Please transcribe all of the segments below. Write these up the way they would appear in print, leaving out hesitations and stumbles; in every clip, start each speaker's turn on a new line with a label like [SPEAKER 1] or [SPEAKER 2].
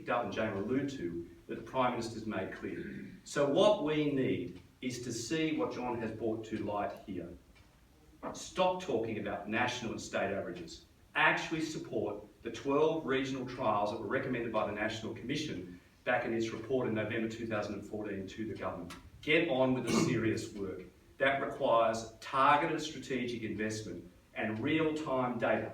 [SPEAKER 1] picked up and Jane will allude to, that the Prime Minister's made clear. So what we need is to see what John has brought to light here. Stop talking about national and state averages. Actually support the 12 regional trials that were recommended by the National Commission back in its report in November 2014 to the government. Get on with the serious work. That requires targeted strategic investment and real-time data.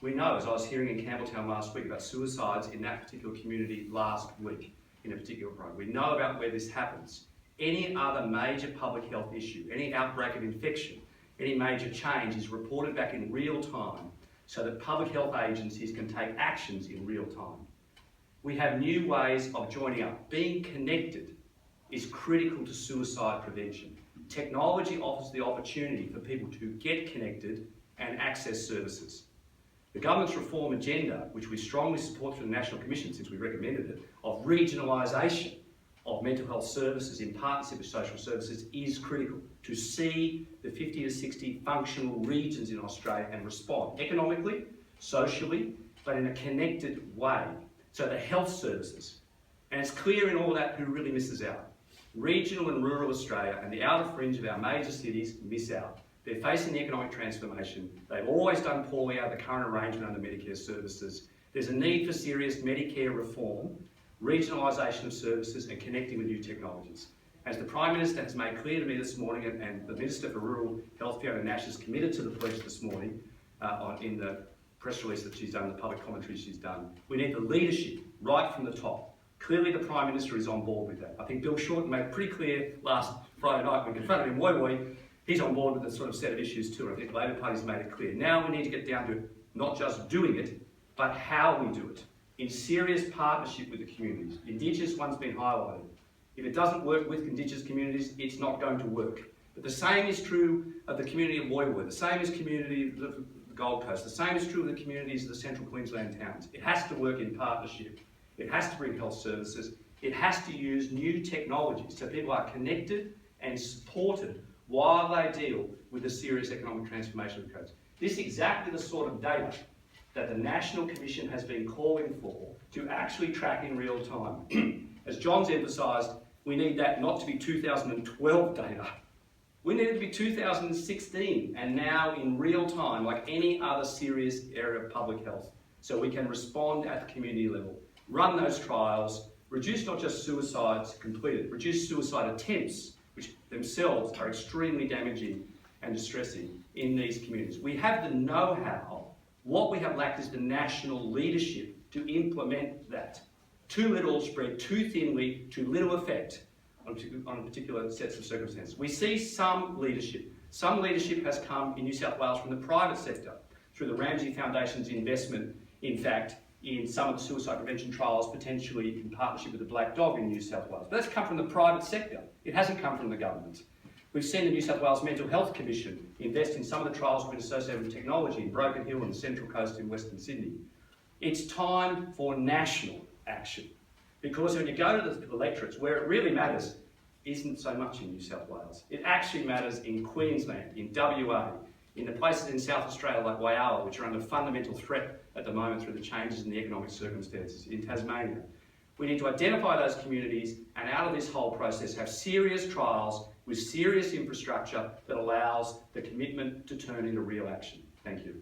[SPEAKER 1] We know, as I was hearing in Campbelltown last week about suicides in that particular community last week, in a particular program. We know about where this happens. Any other major public health issue, any outbreak of infection, any major change is reported back in real time so that public health agencies can take actions in real time. We have new ways of joining up. Being connected is critical to suicide prevention. Technology offers the opportunity for people to get connected and access services. The government's reform agenda, which we strongly support through the National Commission since we recommended it, of regionalisation of mental health services in partnership with social services is critical to see the 50 to 60 functional regions in Australia and respond economically, socially, but in a connected way. So the health services, and it's clear in all that who really misses out. Regional and rural Australia and the outer fringe of our major cities miss out. They're facing the economic transformation. They've always done poorly out of the current arrangement under Medicare services. There's a need for serious Medicare reform, regionalisation of services and connecting with new technologies. As the Prime Minister has made clear to me this morning, and the Minister for Rural Health, Fiona Nash, is committed to the pledge this morning in the press release that she's done, the public commentary she's done, we need the leadership right from the top. Clearly the Prime Minister is on board with that. I think Bill Shorten made it pretty clear last Friday night when we confronted him, woy, he's on board with this sort of set of issues too. I think the Labor Party's made it clear. Now we need to get down to not just doing it, but how we do it, in serious partnership with the communities. Indigenous one's been highlighted. If it doesn't work with Indigenous communities, it's not going to work. But the same is true of the community of Woy, the same is community of the Gold Coast, the same is true of the communities of the Central Queensland towns. It has to work in partnership. It has to bring health services. It has to use new technologies so people are connected and supported while they deal with the serious economic transformation of the coast. This is exactly the sort of data that the National Commission has been calling for to actually track in real time. As John's emphasised, we need that not to be 2012 data. We need it to be 2016 and now in real time, like any other serious area of public health, so we can respond at the community level, run those trials, reduce not just suicides completed, reduce suicide attempts, which themselves are extremely damaging and distressing in these communities. We have the know-how. What we have lacked is the national leadership to implement that. Too little, spread too thinly, too little effect on particular sets of circumstances. We see some leadership. Some leadership has come in New South Wales from the private sector through the Ramsay Foundation's investment, in fact, in some of the suicide prevention trials, potentially in partnership with the Black Dog in New South Wales. But that's come from the private sector. It hasn't come from the government. We've seen the New South Wales Mental Health Commission invest in some of the trials that have been associated with technology in Broken Hill and the Central Coast in Western Sydney. It's time for national action. Because when you go to the electorates, where it really matters isn't so much in New South Wales. It actually matters in Queensland, in WA, in the places in South Australia like Whyalla, which are under fundamental threat at the moment through the changes in the economic circumstances, in Tasmania. We need to identify those communities and out of this whole process have serious trials with serious infrastructure that allows the commitment to turn into real action. Thank you.